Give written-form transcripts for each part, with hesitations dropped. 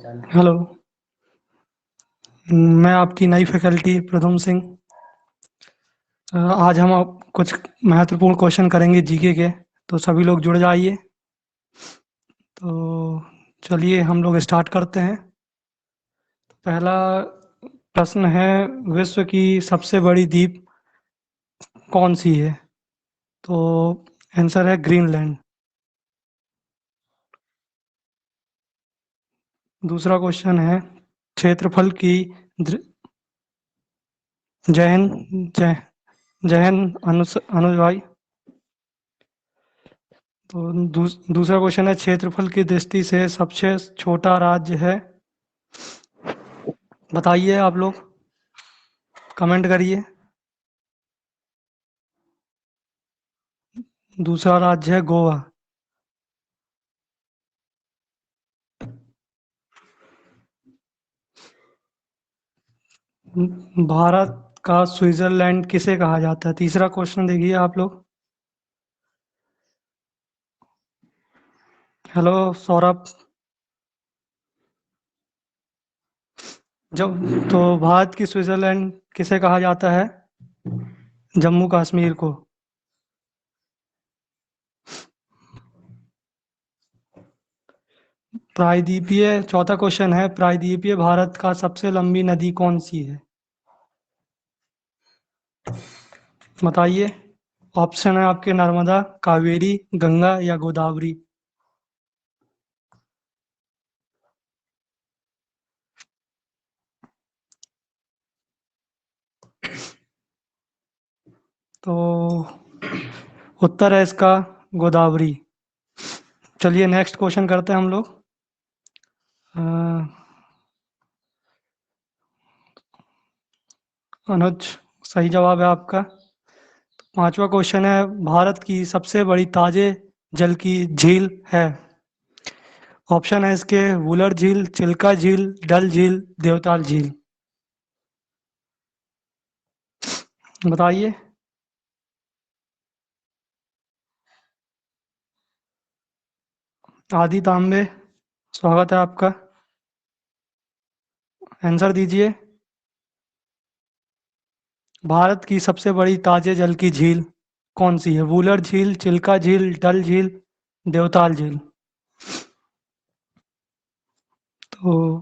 Hello. मैं आपकी नई फैकल्टी प्रथम सिंह। आज हम कुछ महत्वपूर्ण क्वेश्चन करेंगे जीके के, तो सभी लोग जुड़ जाइए। तो चलिए हम लोग स्टार्ट करते हैं। पहला प्रश्न है, विश्व की सबसे बड़ी द्वीप कौन सी है? तो आंसर है ग्रीनलैंड। दूसरा क्वेश्चन है, क्षेत्रफल की दृ- जैन जै, जैन अनुयायी। तो दूसरा क्वेश्चन है, क्षेत्रफल की दृष्टि से सबसे छोटा राज्य है? बताइए आप लोग, कमेंट करिए। दूसरा राज्य है गोवा। भारत का स्विट्जरलैंड किसे कहा जाता है? तीसरा क्वेश्चन देखिए आप लोग। हेलो सौरभ। जब तो भारत की स्विट्जरलैंड किसे कहा जाता है? जम्मू कश्मीर को। प्रायद्वीपीय, चौथा क्वेश्चन है, प्रायद्वीपीय भारत का सबसे लंबी नदी कौन सी है? बताइए। ऑप्शन है आपके, नर्मदा, कावेरी, गंगा या गोदावरी। तो उत्तर है इसका गोदावरी। चलिए नेक्स्ट क्वेश्चन करते हैं हम लोग। अ, अनुज, सही जवाब है आपका। पांचवा क्वेश्चन है, भारत की सबसे बड़ी ताजे जल की झील है? ऑप्शन है इसके, वुलर झील, चिल्का झील, डल झील, देवताल झील। बताइए। आदि तांबे, स्वागत है आपका। आंसर दीजिए। भारत की सबसे बड़ी ताजे जल की झील कौन सी है? वुलर झील, चिल्का झील, डल झील, देवताल झील। तो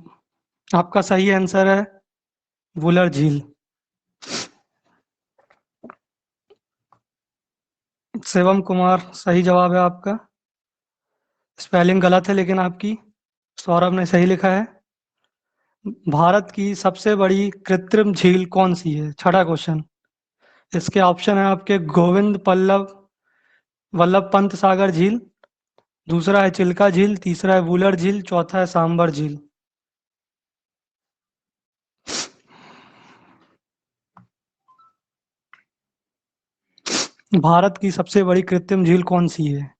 आपका सही आंसर है वुलर झील। शिवम कुमार, सही जवाब है आपका। स्पेलिंग गलत है लेकिन आपकी। सौरभ ने सही लिखा है। भारत की सबसे बड़ी कृत्रिम झील कौन सी है? छठा क्वेश्चन। इसके ऑप्शन है आपके, गोविंद पल्लव वल्लभ पंत सागर झील, दूसरा है चिल्का झील, तीसरा है वुलर झील, चौथा है सांबर झील। भारत की सबसे बड़ी कृत्रिम झील कौन सी है?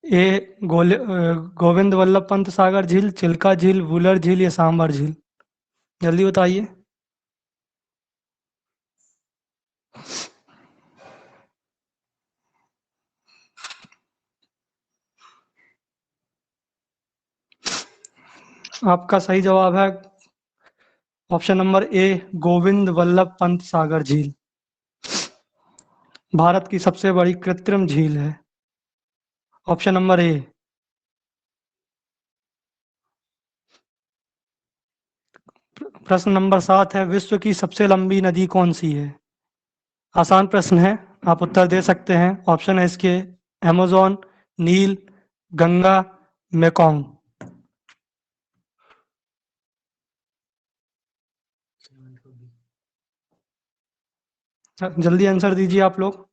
ए गोविंद वल्लभ पंत सागर झील, चिल्का झील, वुलर झील या सांबर झील। जल्दी बताइए। आपका सही जवाब है option number A, Govind Ballabh Pant Sagar झील भारत की सबसे बड़ी कृत्रिम झील है। Option number A. प्रश्न नंबर 7 है, विश्व की सबसे लंबी नदी कौन सी है? आसान प्रश्न है, आप उत्तर दे सकते हैं। ऑप्शन है इसके, अमेजोन, नील, गंगा, मेकोंग। जल्दी आंसर दीजिए आप लोग।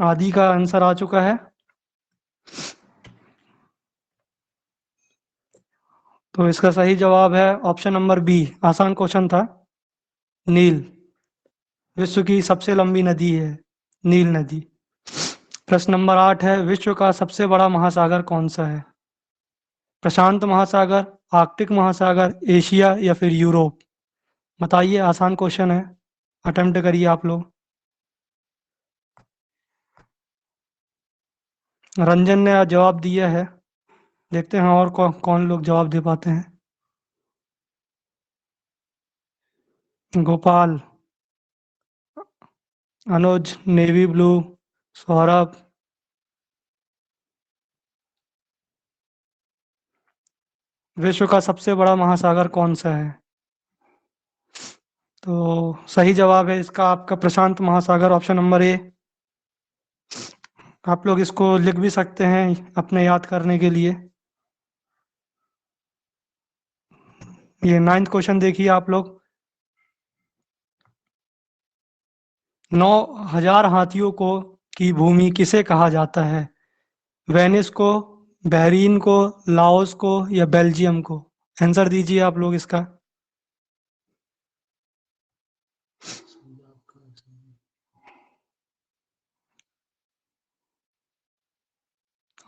आदि का आंसर आ चुका है। तो इसका सही जवाब है ऑप्शन नंबर बी। आसान क्वेश्चन था। नील विश्व की सबसे लंबी नदी है, नील नदी। प्रश्न नंबर 8 है, विश्व का सबसे बड़ा महासागर कौन सा है? प्रशांत महासागर, आर्कटिक महासागर, एशिया या फिर यूरोप। बताइए, आसान क्वेश्चन है, अटेम्प्ट करिए आप लोग। रंजन ने आज जवाब दिया है। देखते हैं और कौन लोग जवाब दे पाते हैं। गोपाल, अनुज, नेवी ब्लू, सौरभ। विश्व का सबसे बड़ा महासागर कौन सा है? तो सही जवाब है इसका आपका प्रशांत महासागर, ऑप्शन नंबर ए। आप लोग इसको लिख भी सकते हैं अपने याद करने के लिए। ये 9th क्वेश्चन देखिए आप लोग। 9,000 हाथियों को की भूमि किसे कहा जाता है? वेनिस को, बहरीन को, लाओस को या बेल्जियम को? आंसर दीजिए आप लोग इसका।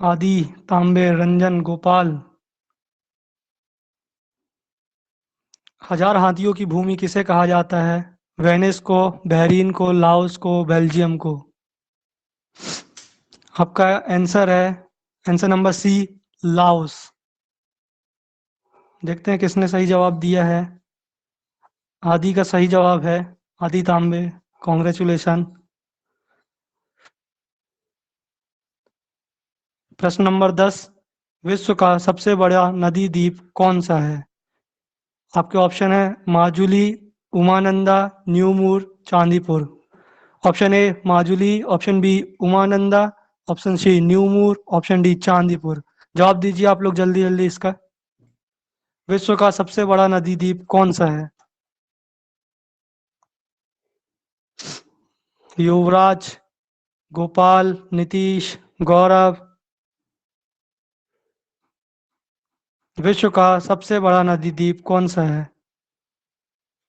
आदि, तांबे, रंजन, गोपाल। 1,000 हाथियों की भूमि किसे कहा जाता है? वेनिस को, बहरीन को, लाओस को, बेल्जियम को? आपका आंसर है आंसर नंबर सी, लाओस। देखते हैं किसने सही जवाब दिया है। आदि का सही जवाब है। आदि तांबे, कॉन्ग्रेचुलेशन। प्रश्न नंबर 10। विश्व का सबसे बड़ा नदी द्वीप कौन सा है? आपके ऑप्शन है Majuli, Umananda, New Moore, Chandipur. Option A Majuli, option B Umananda, option C New Moore, option D Chandipur. जवाब दीजिए आप लोग जल्दी जल्दी इसका। विश्व का सबसे बड़ा नदी द्वीप कौन सा है? युवराज, गोपाल, नीतीश, गौरव। विश्व का सबसे बड़ा नदी द्वीप कौन सा है?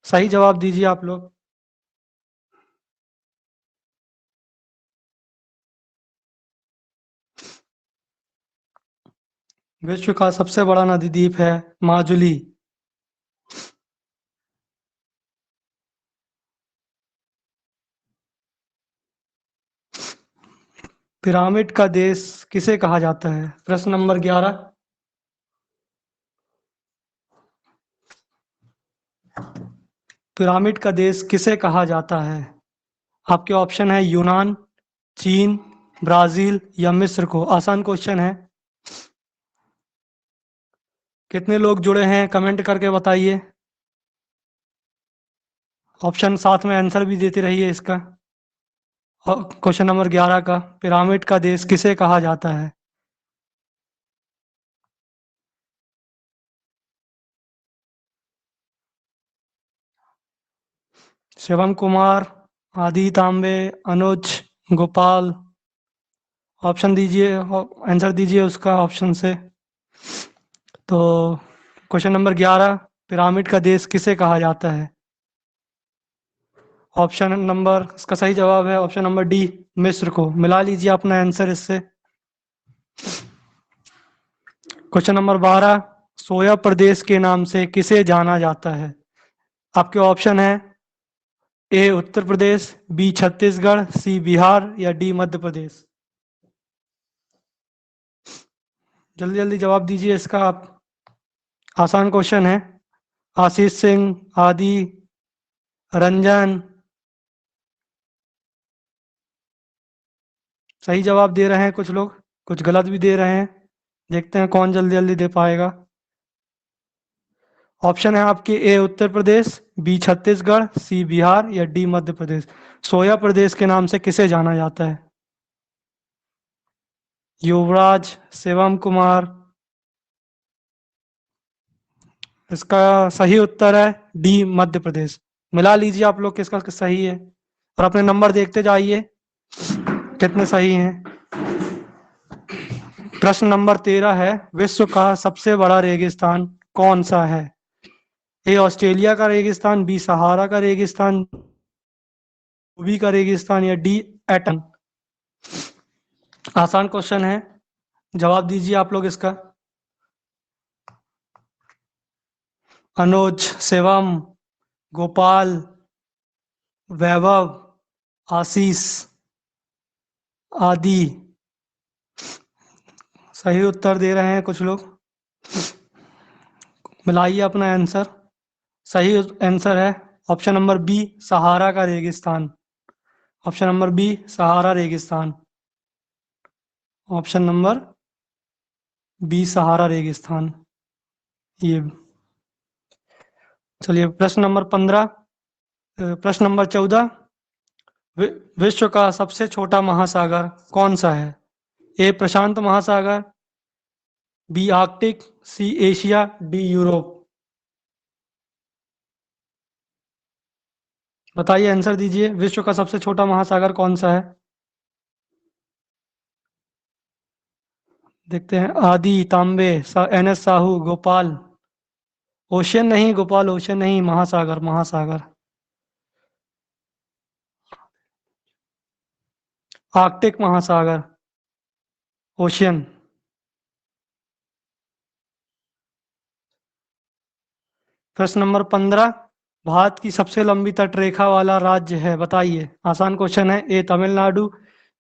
सही जवाब दीजिए आप लोग। विश्व का सबसे बड़ा नदी द्वीप है माजुली। पिरामिड का देश किसे कहा जाता है? प्रश्न नंबर 11। पिरामिड का देश किसे कहा जाता है? आपके ऑप्शन है यूनान, चीन, ब्राजील या मिस्र को। आसान क्वेश्चन है। कितने लोग जुड़े हैं कमेंट करके बताइए। ऑप्शन साथ में आंसर भी देते रहिए इसका। क्वेश्चन नंबर 11 का, पिरामिड का देश किसे कहा जाता है? शिवम कुमार, आदि तांबे, अनुज, गोपाल। ऑप्शन दीजिए, आंसर दीजिए उसका ऑप्शन से। तो क्वेश्चन नंबर 11, पिरामिड का देश किसे कहा जाता है? ऑप्शन नंबर, इसका सही जवाब है ऑप्शन नंबर डी, मिस्र को। मिला लीजिए अपना आंसर इससे। क्वेश्चन नंबर 12, सोया प्रदेश के नाम से किसे जाना जाता है? आपके ऑप्शन है ए उत्तर प्रदेश, बी छत्तीसगढ़, सी बिहार या डी मध्य प्रदेश। जल्दी जल्दी जवाब दीजिए इसका आप। आसान क्वेश्चन है। आशीष सिंह, आदि, रंजन। सही जवाब दे रहे हैं कुछ लोग, कुछ गलत भी दे रहे हैं। देखते हैं कौन जल्दी जल्दी दे पाएगा। ऑप्शन है आपके ए उत्तर प्रदेश, बी छत्तीसगढ़, सी बिहार या डी मध्य प्रदेश। सोया प्रदेश के नाम से किसे जाना जाता है? युवराज, शिवम कुमार। इसका सही उत्तर है डी मध्य प्रदेश। मिला लीजिए आप लोग किसका सही है और अपने नंबर देखते जाइए कितने सही हैं। प्रश्न नंबर 13 है, विश्व का सबसे बड़ा रेगिस्तान कौन सा है? ए ऑस्ट्रेलिया का रेगिस्तान, बी सहारा का रेगिस्तान, बी का रेगिस्तान या डी एटन। आसान क्वेश्चन है, जवाब दीजिए आप लोग इसका। अनुज, शिवम, गोपाल, वैभव, आशीष, आदि। सही उत्तर दे रहे हैं कुछ लोग। मिलाइए अपना आंसर। सही आंसर है ऑप्शन नंबर बी, सहारा का रेगिस्तान। ऑप्शन नंबर बी, सहारा रेगिस्तान। ऑप्शन नंबर बी, सहारा रेगिस्तान। ये चलिए प्रश्न नंबर 15। प्रश्न नंबर 14। विश्व का सबसे छोटा महासागर कौन सा है? ए प्रशांत महासागर, B Arctic, C Asia, D Europe. बताइए, आंसर दीजिए। विश्व का सबसे छोटा महासागर कौन सा है? देखते हैं। Aadi, Tambe, N S Sahu, Gopal. Ocean नहीं गोपाल, ओशियन नहीं, महासागर महासागर। आर्कटिक महासागर, ओशियन। प्रश्न नंबर 15। भारत की सबसे लंबी तटरेखा वाला राज्य है, बताइए। आसान क्वेश्चन है। ए तमिलनाडु,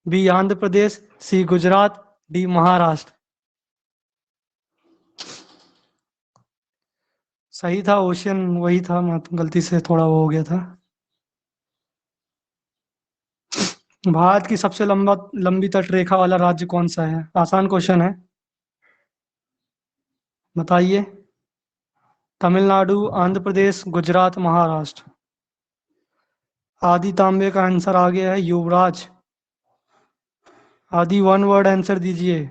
बी आंध्र प्रदेश, सी गुजरात, डी महाराष्ट्र। सही था, ओशियन वही था, गलती से थोड़ा वो हो गया था। भारत की सबसे लंबी तटरेखा वाला राज्य कौन सा है? आसान क्वेश्चन है, बताइए। तमिलनाडु, आंध्र प्रदेश, गुजरात, महाराष्ट्र। आदि तांबे का आंसर आ गया है युवराज। आदि वन वर्ड आंसर दीजिए।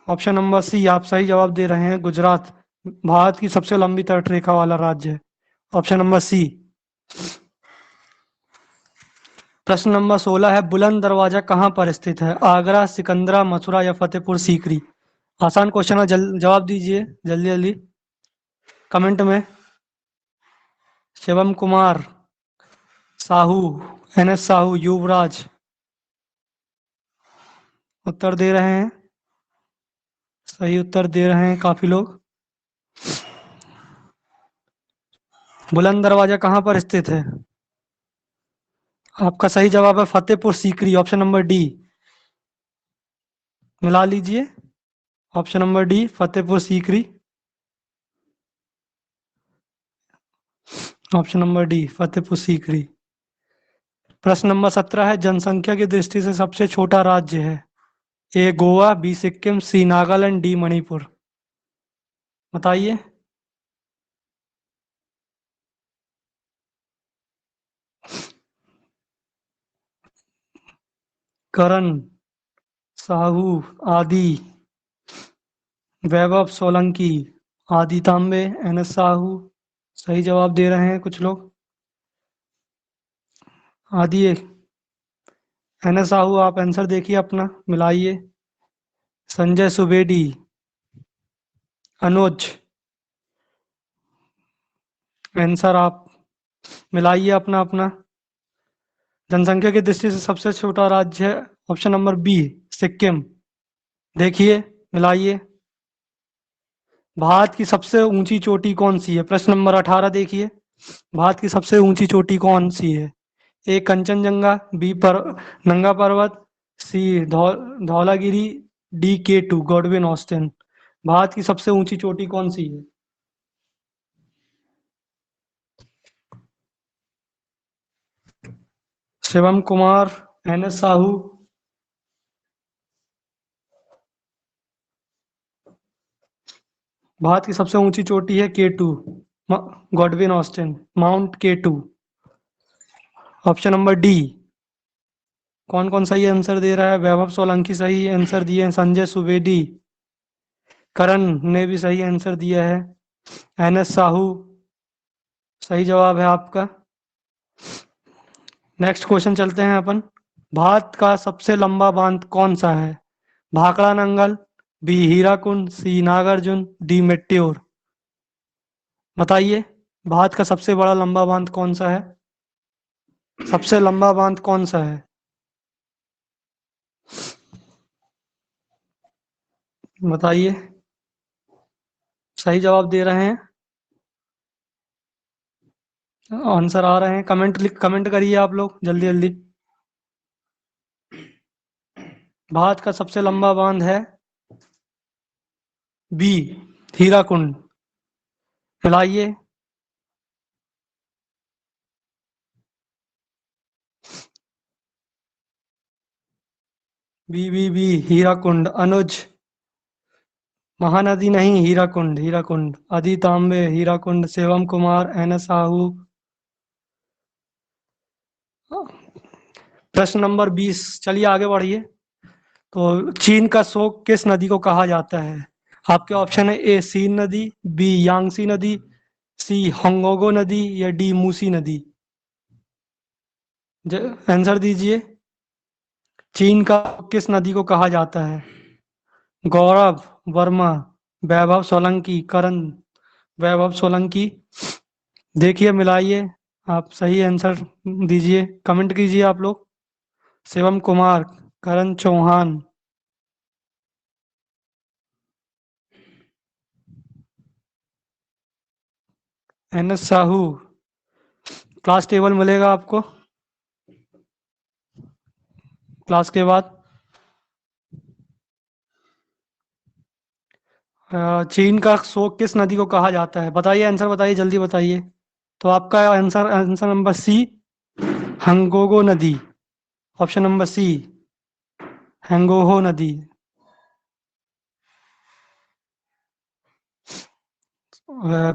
ऑप्शन नंबर सी, आप सही जवाब दे रहे हैं। गुजरात भारत की सबसे लंबी तटरेखा वाला राज्य है। Option number C. प्रश्न नंबर 16 है, बुलंद दरवाजा कहाँ पर स्थित है? आगरा, सिकंदरा, मथुरा या फतेहपुर सीकरी। आसान क्वेश्चन है, जवाब दीजिए जल्दी जल्दी कमेंट में। शिवम कुमार, साहू, एन एस साहू, युवराज। उत्तर दे रहे हैं। सही उत्तर दे रहे हैं काफी लोग। बुलंद दरवाजा कहाँ पर स्थित है? आपका सही जवाब है Fatehpur Sikri, option number D. मिला लीजिए। Option number D, Fatehpur Sikri. Option number D, Fatehpur Sikri. प्रश्न नंबर 17 है, जनसंख्या की दृष्टि से सबसे छोटा राज्य है? ए गोवा, बी सिक्किम, सी नागालैंड, डी मणिपुर। बताइए। करण, साहू, आदि, वैभव सोलंकी, आदि तांबे, एन एस साहू। सही जवाब दे रहे हैं कुछ लोग। आदि एन एस साहू, आप आंसर देखिए अपना, मिलाइए। संजय सुवेदी, अनुज। आंसर आप मिलाइए अपना अपना। जनसंख्या की दृष्टि से सबसे छोटा राज्य है ऑप्शन नंबर बी, सिक्किम। देखिए, मिलाइए। भारत की सबसे ऊंची चोटी कौन सी है? प्रश्न नंबर 18 देखिए। भारत की सबसे ऊंची चोटी कौन सी है? ए कंचनजंगा, बी पर Nanga Parbat, C Dhaulagiri, D K2 Godwin Austen. Bharat की सबसे ऊंची चोटी कौन सी है? Shivam Kumar, N S Sahu. भारत की सबसे ऊंची चोटी है K2 Godwin Austen, mount K2। Option number D. कौन कौन सही आंसर दे रहा है? वैभव सोलंकी सही आंसर दिए हैं, संजय सुवेदी, करण ने भी सही आंसर दिया है, एन एस साहू सही जवाब है आपका। नेक्स्ट क्वेश्चन चलते हैं अपन। भारत का सबसे लंबा बांध कौन सा है? भाखड़ा नंगल, बी हीराकुंड, सी नागार्जुन, डी मेट्योर। बताइए, भारत का सबसे बड़ा लंबा बांध कौन सा है? सबसे लंबा बांध कौन सा है? बताइए। सही जवाब दे रहे हैं, आंसर आ रहे हैं। कमेंट करिए आप लोग जल्दी जल्दी। भारत का सबसे लंबा बांध है बी, हीराकुंड। मिलाइए। बी, हीराकुंड। अनुज, महानदी नहीं, हीराकुंड, हीराकुंड। अदी तांबे, हीराकुंड। Shivam Kumar, N S Sahu. प्रश्न नंबर 20, चलिए आगे बढ़िए। तो चीन का शोक किस नदी को कहा जाता है? आपके ऑप्शन है ए, सीन नदी, बी, यांगसी नदी, सी, होंगोगो नदी, या डी, मूसी नदी। आंसर दीजिए। चीन का किस नदी को कहा जाता है? गौरव वर्मा, वैभव सोलंकी, करण, वैभव सोलंकी। देखिए, मिलाइए। आप सही आंसर दीजिए, कमेंट कीजिए आप लोग। Shivam Kumar, Karan Chauhan, N S Sahu. Class table मिलेगा आपको क्लास के बाद। चीन का शोक किस नदी को कहा जाता है? बताइए, आंसर बताइए, जल्दी बताइए। तो आपका आंसर आंसर नंबर सी, हंगोगो नदी। ऑप्शन नंबर सी, हैंगोहो नदी।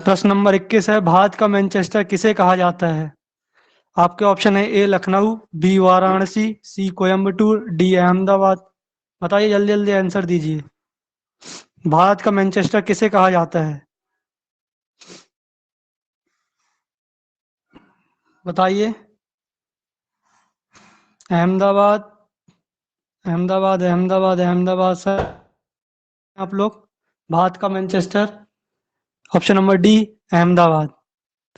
प्रश्न नंबर 21 है, भारत का मैनचेस्टर किसे कहा जाता है? आपके ऑप्शन है ए, लखनऊ, बी, वाराणसी, सी, कोयम्बटूर, डी, अहमदाबाद। बताइए, जल्दी जल्दी आंसर दीजिए। भारत का मैनचेस्टर किसे कहा जाता है? बताइए। अहमदाबाद, अहमदाबाद, अहमदाबाद, अहमदाबाद सर। आप लोग, भारत का Manchester. Option number D, Ahmedabad.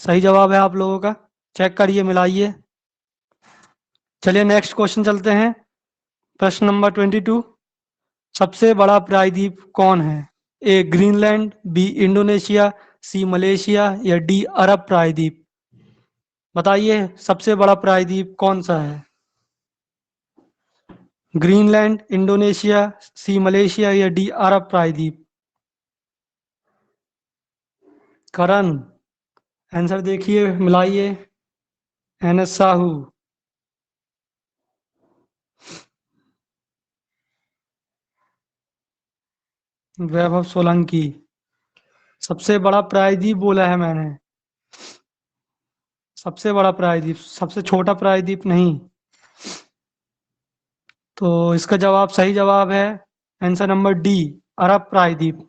सही जवाब है आप लोगों का। चेक करिए, मिलाइए। चलिए नेक्स्ट क्वेश्चन चलते हैं। प्रश्न नंबर 22, सबसे बड़ा प्रायद्वीप कौन है? ए, ग्रीनलैंड, बी, इंडोनेशिया, सी, मलेशिया, या डी, अरब प्रायद्वीप। बताइए, सबसे बड़ा प्रायद्वीप कौन सा है? ग्रीनलैंड, इंडोनेशिया, सी, मलेशिया, या डी, अरब प्रायद्वीप। करण, आंसर देखिए, मिलाइए। एन एस साहू, वैभव सोलंकी। सबसे बड़ा प्रायद्वीप बोला है मैंने। सबसे बड़ा प्रायद्वीप, सबसे छोटा प्रायद्वीप नहीं। तो इसका जवाब, सही जवाब है आंसर नंबर डी, अरब प्रायद्वीप।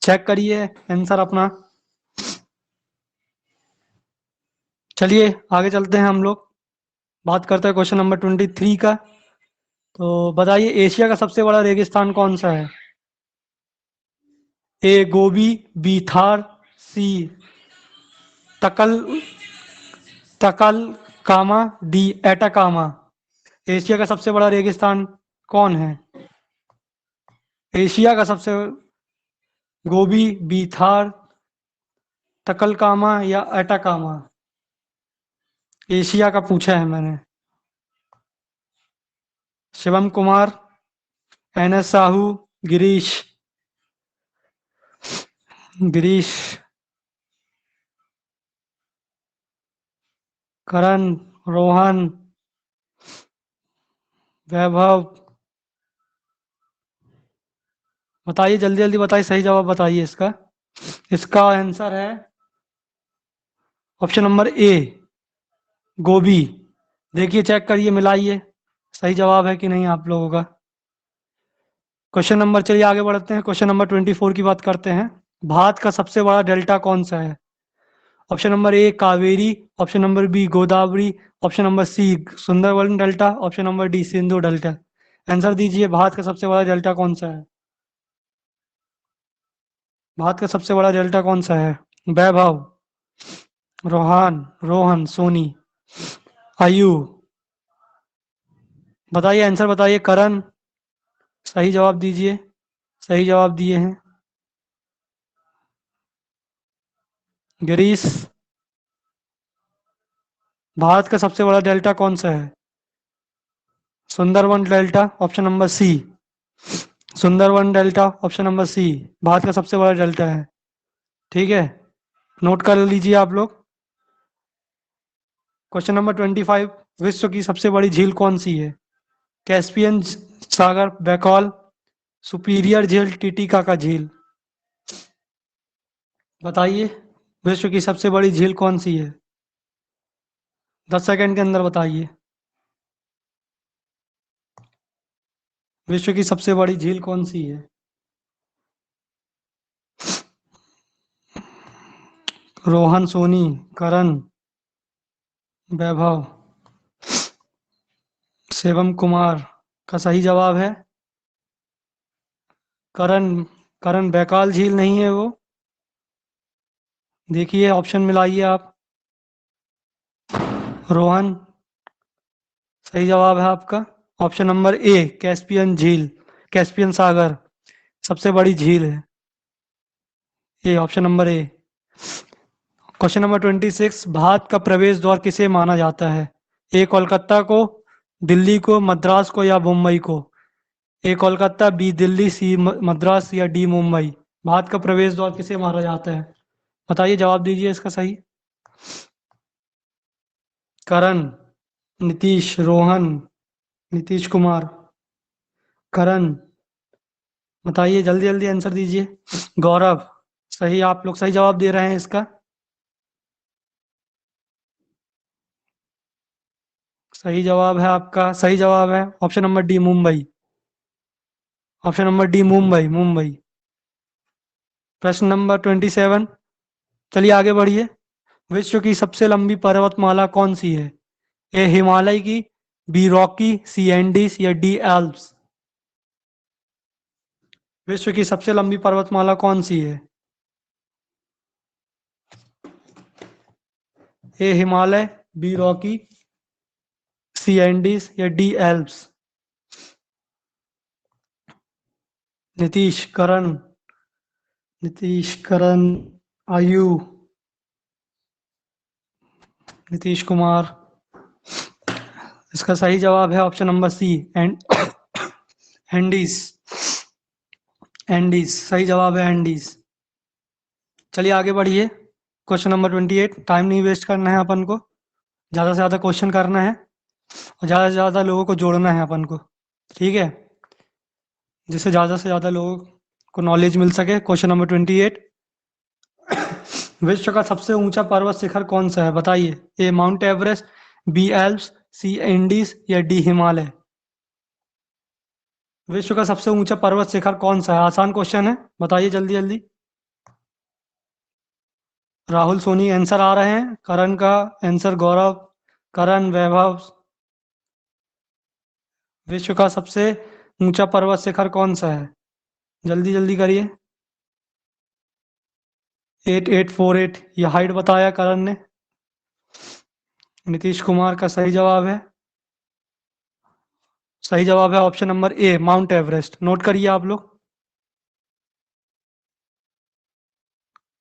चेक करिए आंसर अपना। चलिए आगे चलते हैं हम लोग। बात करते हैं क्वेश्चन नंबर 23 का। तो बताइए, एशिया का सबसे बड़ा रेगिस्तान कौन सा है? ए, गोबी, बी, थार, सी, तकल तकल कामा, डी, एटाकामा। एशिया का सबसे बड़ा रेगिस्तान कौन है? एशिया का सबसे, गोबी, बी, थार, तकलकामा, या एटाकामा। एशिया का पूछा है मैंने। शिवम कुमार, एन एस साहू, गिरीश, गिरीश, करण, रोहन, वैभव। बताइए, जल्दी जल्दी बताइए, सही जवाब बताइए इसका। इसका आंसर है ऑप्शन नंबर ए, गोभी। देखिए, चेक करिए, मिलाइए। सही जवाब है कि नहीं आप लोगों का। क्वेश्चन नंबर, चलिए आगे बढ़ते हैं, क्वेश्चन नंबर 24 की बात करते हैं। भारत का सबसे बड़ा डेल्टा कौन सा है? Option number A, Kaveri, option number B, Godavari, option number C, Sundarban delta, option number D, Sindhu delta. Answer दीजिए, भारत का सबसे बड़ा डेल्टा कौन सा है? भारत का सबसे बड़ा डेल्टा कौन सा है? वैभव, रोहन, रोहन सोनी, आयु। बताइए, आंसर बताइए। करण, सही जवाब दीजिए। सही जवाब दिए हैं। गिरीश, भारत का सबसे बड़ा डेल्टा कौन सा है? Sundarban delta, option number C. Sundarvan delta, option number C, Bharat का सबसे बड़ा डेल्टा है। ठीक है, नोट कर लीजिए आप लोग। क्वेश्चन नंबर 25, विश्व की सबसे बड़ी झील कौन सी है? कैस्पियन सागर, बैकॉल, सुपीरियर झील, टिटिका का झील। बताइए, विश्व की सबसे बड़ी झील कौन सी है? 10 सेकंड के अंदर बताइए। विश्व की सबसे बड़ी झील कौन सी है? रोहन सोनी, करण, वैभव, शिवम कुमार का सही जवाब है करण। करण, बैकाल झील नहीं है वो। देखिए, ऑप्शन मिलाइए आप। रोहन सही जवाब है आपका। ऑप्शन नंबर ए, कैस्पियन झील, कैस्पियन सागर सबसे बड़ी झील है। ये ऑप्शन नंबर ए। क्वेश्चन नंबर 26, भारत का प्रवेश द्वार किसे माना जाता है? ए कोलकाता को, दिल्ली को, मद्रास को या मुंबई को? ए कोलकाता, बी दिल्ली, सी मद्रास या डी मुंबई। भारत का प्रवेश द्वार किसे माना जाता है? बताइए, जवाब दीजिए इसका सही। करण, नीतीश, रोहन, नीतीश कुमार, करण, बताइए जल्दी जल्दी आंसर दीजिए। गौरव, सही, आप लोग सही जवाब दे रहे हैं इसका। सही जवाब है आपका, सही जवाब है option number D, Mumbai. Option number D, Mumbai, Mumbai. प्रश्न नंबर 27, चलिए आगे बढ़िए। विश्व की सबसे लंबी पर्वतमाला कौन सी है? ए हिमालय की, बी रॉकी, सी एंडीज या डी एल्प्स। विश्व की सबसे लंबी पर्वतमाला कौन सी है? A Himalaya, B Rocky, C Andes या डी एल्प्स। नीतीश, करण, नीतीश, करण, आयु, नीतीश कुमार। इसका सही जवाब है option number C, Andes. Andes सही जवाब है, एंडीज। चलिए आगे बढ़िए। क्वेश्चन नंबर 28, टाइम नहीं वेस्ट करना है अपन को, ज़्यादा से ज़्यादा क्वेश्चन करना है और ज़्यादा से ज़्यादा लोगों को जोड़ना है अपन को। ठीक है, जिससे ज़्यादा से ज़्यादा लोगों को नॉलेज मिल सके। क्वेश्चन नंबर 28, विश्व का सबसे ऊंचा पर्वत शिखर कौन सा है? बताइए, ए माउंट एवरेस्ट, बी एल्प्स, सी एंडीज या डी हिमालय। विश्व का सबसे ऊंचा पर्वत शिखर कौन सा है? आसान क्वेश्चन है, बताइए जल्दी जल्दी। राहुल सोनी आंसर आ रहे हैं, करण का आंसर, गौरव, करण, वैभव। विश्व का सबसे ऊंचा पर्वत शिखर कौन सा है? जल्दी जल्दी करिए। 8848 ये हाइट बताया करण ने। नीतीश कुमार का सही जवाब है। सही जवाब है ऑप्शन नंबर ए, माउंट एवरेस्ट। नोट करिए आप लोग।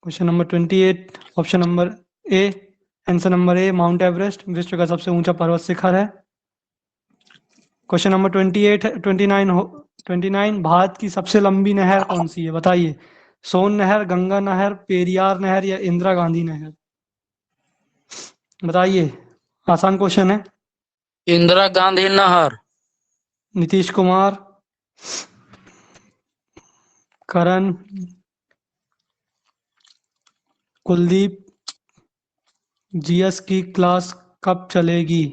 Question number 28, option number A, answer number A, mount Everest विश्व का सबसे ऊंचा पर्वत शिखर है। क्वेश्चन नंबर 28, 29 29, भारत की सबसे लंबी नहर कौन सी है? बताइए, सोन नहर, गंगा नहर, पेरियार नहर या इंदिरा गांधी नहर। बताइए, आसान क्वेश्चन है। इंदिरा गांधी नहर। नीतीश कुमार, करण, कुलदीप, जीएस की क्लास कब चलेगी?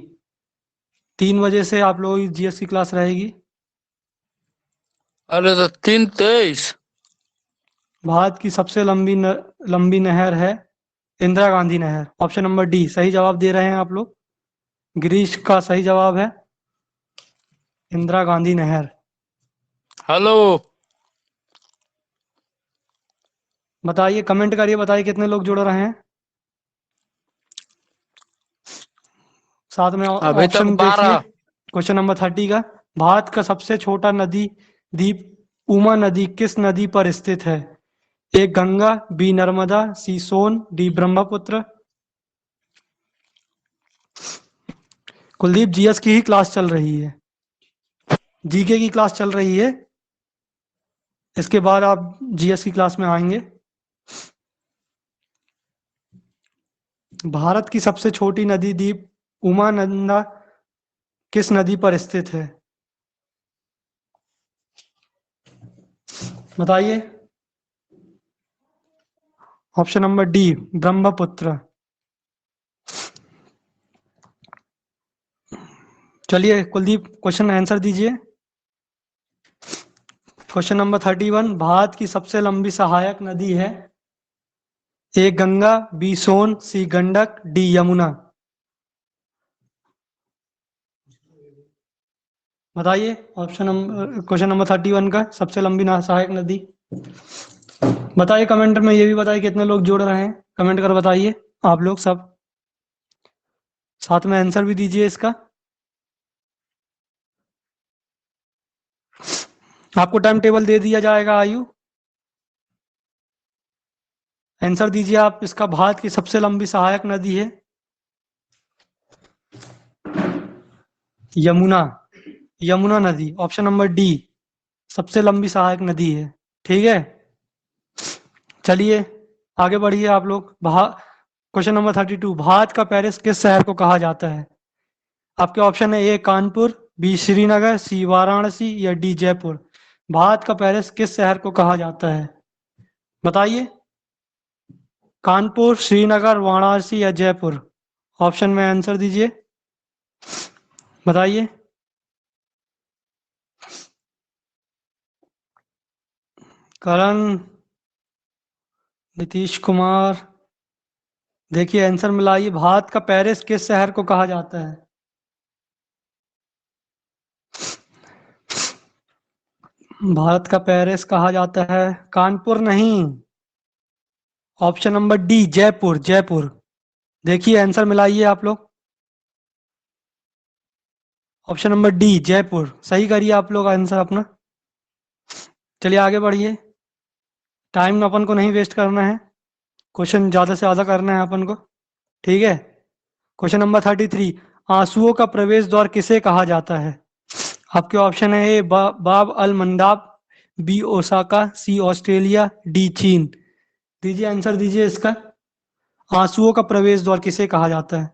3 बजे से आप लोगों की जीएस की क्लास रहेगी। अरे तो 3:23। भारत की सबसे लंबी नहर है इंदिरा गांधी नहर। ऑप्शन नंबर डी, सही जवाब दे रहे हैं आप लोग। गिरीश का सही जवाब है इंदिरा गांधी नहर। हेलो। बताइए, कमेंट करिए, बताइए कितने लोग जुड़ रहे हैं। साथ में अभी तक ऑप्शन देखिए। 12। क्वेश्चन नंबर 30 का, भारत का सबसे छोटा नदी द्वीप उमा नदी किस नदी पर स्थित है? ए गंगा, बी नर्मदा, सी सोन, डी ब्रह्मपुत्र। कुलदीप, जीएस की ही क्लास चल रही है, जीके की क्लास चल रही है। इसके बाद आप जीएस की क्लास में आएंगे। भारत की सबसे छोटी नदी द्वीप उमानंदा किस नदी पर स्थित है? बताइए। Option number D, Brahmaputra. चलिए कुलदीप, क्वेश्चन आंसर दीजिए। क्वेश्चन नंबर 31, भारत की सबसे लंबी सहायक नदी है? ए गंगा, बी सोन, सी गंडक, डी यमुना। बताइए ऑप्शन नंबर, क्वेश्चन नंबर 31 का सबसे लंबी सहायक नदी। बताइए कमेंट में, ये भी बताइए कितने लोग जुड़ रहे हैं, कमेंट कर बताइए आप लोग सब, साथ में आंसर भी दीजिए इसका। आपको टाइम टेबल दे दिया जाएगा आयु, आंसर दीजिए आप इसका। भारत की सबसे लंबी सहायक नदी है यमुना, यमुना नदी, ऑप्शन नंबर डी सबसे लंबी सहायक नदी है। ठीक है, चलिए आगे बढ़िए आप लोग। क्वेश्चन नंबर 32, भारत का पेरिस किस शहर को कहा जाता है? आपके ऑप्शन है ए कानपुर, बी श्रीनगर, सी वाराणसी या डी जयपुर। भारत का पेरिस किस शहर को कहा जाता है? बताइए। कानपुर, श्रीनगर, वाराणसी या जयपुर। ऑप्शन में आंसर दीजिए, बताइए। करण, नीतीश कुमार, देखिए आंसर मिलाइए। भारत का पेरिस किस शहर को कहा जाता है? भारत का पेरिस कहा जाता है कानपुर नहीं, option number D Jaipur, Jaipur. देखिए आंसर मिलाइए आप लोग। ऑप्शन नंबर डी जयपुर सही करिए आप लोग आंसर अपना। चलिए आगे बढ़िए, टाइम अपन को नहीं वेस्ट करना है, क्वेश्चन ज़्यादा से ज़्यादा करना है अपन को। ठीक है, क्वेश्चन नंबर 33, आंसुओं का प्रवेश द्वार किसे कहा जाता है? आपके ऑप्शन है ए बाब अल मंदाब, बी ओसाका, सी ऑस्ट्रेलिया, डी चीन। दीजिए आंसर दीजिए इसका। आंसुओं का प्रवेश द्वार किसे कहा जाता है?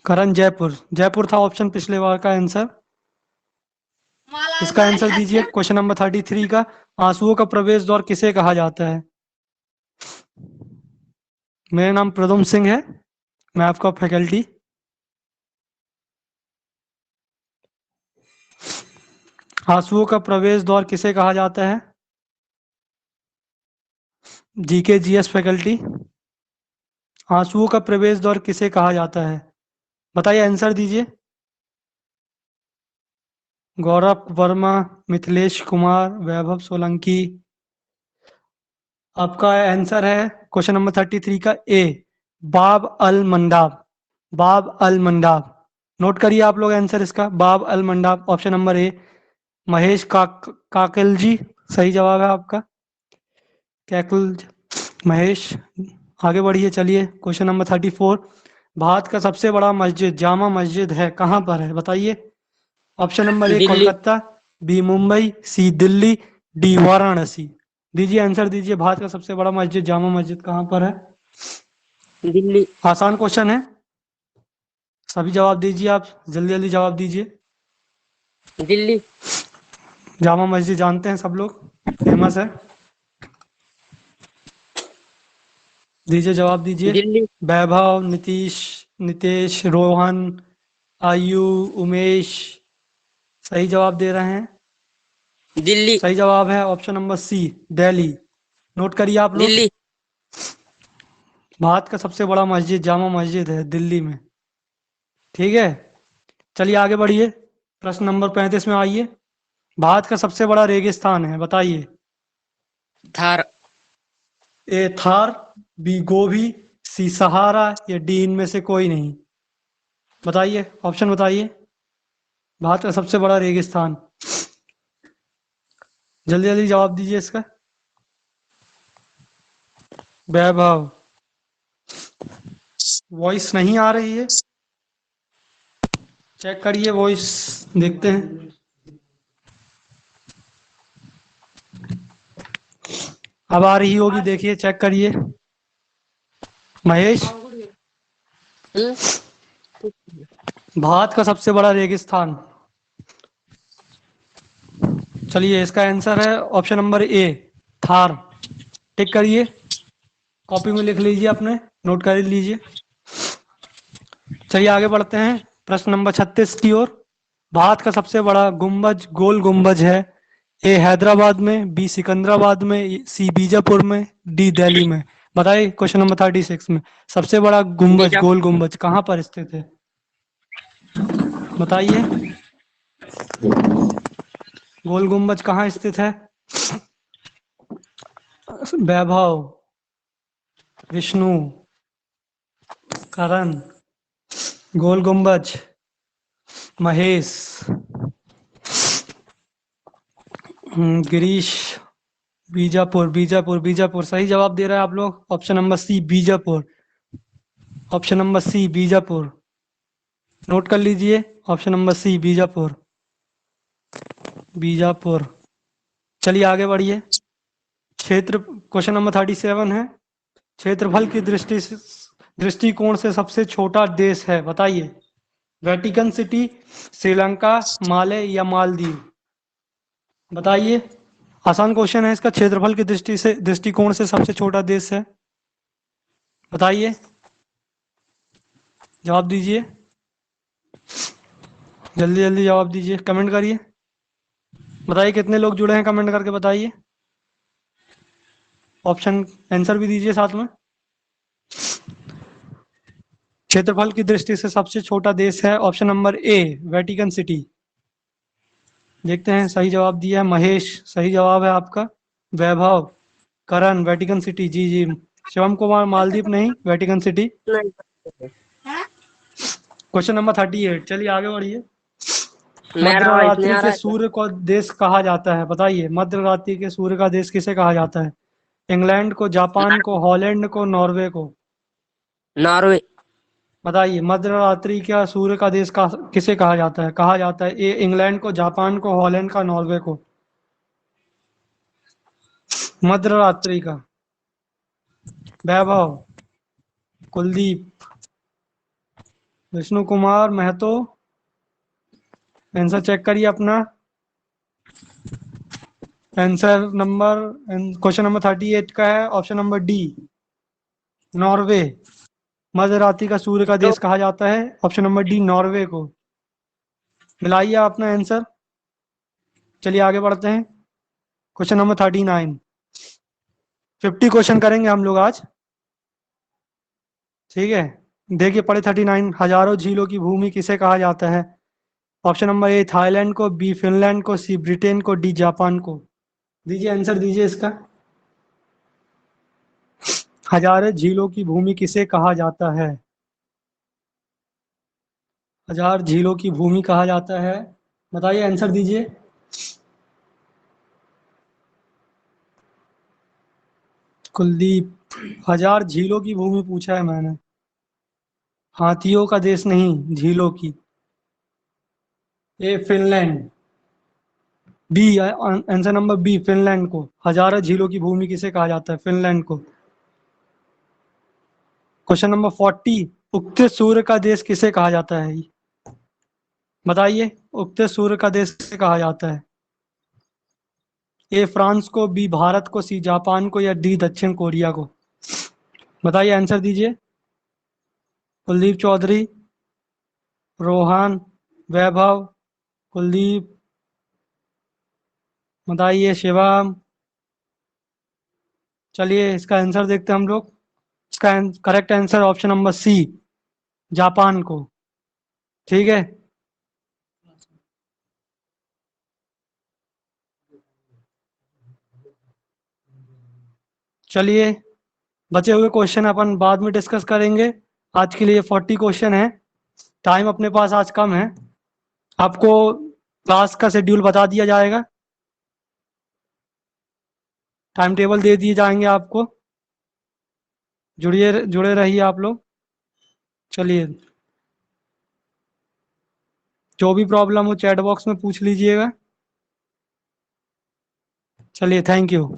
करण, जयपुर, जयपुर था ऑप्शन पिछले बार का आंसर। इसका आंसर दीजिए क्वेश्चन नंबर 33 का, आंसुओं का प्रवेश द्वार किसे कहा जाता है? मेरा नाम प्रदुम सिंह है, मैं आपका फैकल्टी। आंसुओं का प्रवेश द्वार किसे कहा जाता है? जीके जीएस फैकल्टी, आंसुओं का प्रवेश द्वार किसे कहा जाता है? बताइए आंसर दीजिए। गौरव वर्मा, मिथिलेश कुमार, वैभव सोलंकी। आपका आंसर है क्वेश्चन नंबर 33 का ए बाब अल मंडाब, बाब अल मंडाब। नोट करिए आप लोग आंसर इसका, बाब अल मंडाब, ऑप्शन नंबर ए। महेश काकिल जी, सही जवाब है आपका, कैकुल महेश। आगे बढ़िए, चलिए क्वेश्चन नंबर 34, भारत का सबसे बड़ा मस्जिद जामा मस्जिद है कहाँ पर है? बताइए। Option number A Delhi. Kolkata, B Mumbai, C Delhi, D Varanasi. दीजिए आंसर दीजिए, भारत का सबसे बड़ा मस्जिद जामा मस्जिद कहाँ पर है? दिल्ली। आसान क्वेश्चन है, सभी जवाब दीजिए आप, जल्दी जल्दी जवाब दीजिए। दिल्ली। जामा मस्जिद जानते हैं सब लोग, फेमस है। दीजिए जवाब दीजिए। दिल्ली। वैभव, नीतीश, नितेश, रोहन, आयु, उमेश, सही जवाब दे रहे हैं। दिल्ली। सही जवाब है option number C, Delhi. Note करिए आप लोग, दिल्ली। भारत का सबसे बड़ा मस्जिद जामा मस्जिद है दिल्ली में। ठीक है, चलिए आगे बढ़िए, प्रश्न नंबर 35 में आइए। भारत का सबसे बड़ा रेगिस्तान है, बताइए। थार। ए थार, बी गोभी, सी सहारा या डी इनमें से कोई नहीं। बताइए ऑप्शन बताइए, भारत का सबसे बड़ा रेगिस्तान, जल्दी जल्दी जवाब दीजिए इसका। वैभव, वॉइस नहीं आ रही है, चेक करिए वॉइस, देखते हैं। अब आ रही होगी, देखिए चेक करिए। महेश, हम्म, भारत का सबसे बड़ा रेगिस्तान। चलिए, इसका आंसर है ऑप्शन नंबर ए, थार। टिक करिए, कॉपी में लिख लीजिए, अपने नोट कर लीजिए। चलिए आगे बढ़ते हैं प्रश्न नंबर 36 की ओर। भारत का सबसे बड़ा गुंबज, गोल गुंबज है। ए हैदराबाद में, बी सिकंदराबाद में, सी बीजापुर में, डी दिल्ली में। बताइए, क्वेश्चन नंबर 36 में सबसे बड़ा गुंबज, बीजा गोल गुंबज कहाँ पर स्थित है? बताइए, गोल गुंबज कहाँ स्थित है? वैभव, विष्णु, करण, गोल गुंबज, महेश, गिरीश। बीजापुर, बीजापुर, बीजापुर सही जवाब दे रहे हैं आप लोग। Option number C, Bijapur. Option number C, Bijapur. Note कर लीजिए, option number C, Bijapur. Bijapur. चलिए आगे बढ़िए। क्षेत्र, क्वेश्चन नंबर 37 है। क्षेत्रफल की दृष्टिकोण से सबसे छोटा देश है, बताइए। वेटिकन सिटी, श्रीलंका, माले या मालदीव। बताइए, आसान क्वेश्चन है इसका। क्षेत्रफल की दृष्टिकोण से सबसे छोटा देश है, बताइए, जवाब दीजिए, जल्दी जल्दी जवाब दीजिए, कमेंट करिए। बताइए कितने लोग जुड़े हैं, कमेंट करके बताइए। ऑप्शन आंसर भी दीजिए साथ में। क्षेत्रफल की दृष्टि से सबसे छोटा देश है ऑप्शन नंबर ए, वेटिकन सिटी। देखते हैं, सही जवाब दिया है महेश, सही जवाब है आपका। वैभव, करण, वेटिकन सिटी, जी जी। शिवम कुमार, मालदीव नहीं, वेटिकन सिटी। नहीं, क्वेश्चन नंबर 38, चलिए आगे बढ़िए। मेरा मध्य आवाज नहीं रात्रि आ के रहा है क्या? सूर्य को देश कहा जाता है, बताइए। मध्य रात्रि के सूर्य का देश किसे कहा जाता है? इंग्लैंड को, जापान को, हॉलैंड को, नॉर्वे को। नॉर्वे। बताइए, मध्य रात्रि का सूर्य का देश का किसे कहा जाता है? कहा जाता है ए इंग्लैंड को, जापान को, हॉलैंड का, नॉर्वे को। मध्य रात्रि का। वैभव, कुलदीप, विष्णु कुमार महतो। आंसर चेक करिए अपना। आंसर नंबर, क्वेश्चन नंबर 38 का है ऑप्शन नंबर डी, नॉर्वे। मध्य रात्रि का सूर्य का तो देश कहा जाता है ऑप्शन नंबर डी, नॉर्वे को। मिलाइए अपना आंसर। चलिए आगे बढ़ते हैं। Question number 39। 50 क्वेश्चन करेंगे हम लोग आज, ठीक है। देखिए पढ़े 39, हजारों झीलों की भूमि किसे कहा जाता है? ऑप्शन नंबर ए थाईलैंड को, बी फिनलैंड को, सी ब्रिटेन को, डी जापान को। दीजिए आंसर दीजिए इसका। हजारों झीलों की भूमि किसे कहा जाता है? हजार झीलों की भूमि कहा जाता है, बताइए, आंसर दीजिए। कुलदीप, हजार झीलों की भूमि पूछा है मैंने, हाथियों का देश नहीं, झीलों की। A Finland, B answer number B, Finland को। हजारों झीलों की भूमि किसे कहा जाता है? फिनलैंड को। क्वेश्चन नंबर 40, उगते सूर्य का देश किसे कहा जाता है? बताइए, उगते सूर्य का देश किसे कहा जाता है? ए फ्रांस को, बी भारत को, सी जापान को या डी दक्षिण कोरिया को। बताइए, आंसर दीजिए। कुलदीप चौधरी, रोहन, वैभव, कुलदीप, बताइए शिवम। चलिए इसका आंसर देखते हैं हम लोग। इसका correct answer option number C, Japan को, ठीक है। चलिए, बचे हुए क्वेश्चन अपन बाद में डिस्कस करेंगे। आज के लिए 40 क्वेश्चन है, टाइम अपने पास आज कम है। आपको क्लास का शेड्यूल बता दिया जाएगा, टाइम टेबल दे दिए जाएंगे आपको। जुड़िए, जुड़े रहिए आप लोग। चलिए, जो भी प्रॉब्लम हो चैट बॉक्स में पूछ लीजिएगा। चलिए, थैंक यू।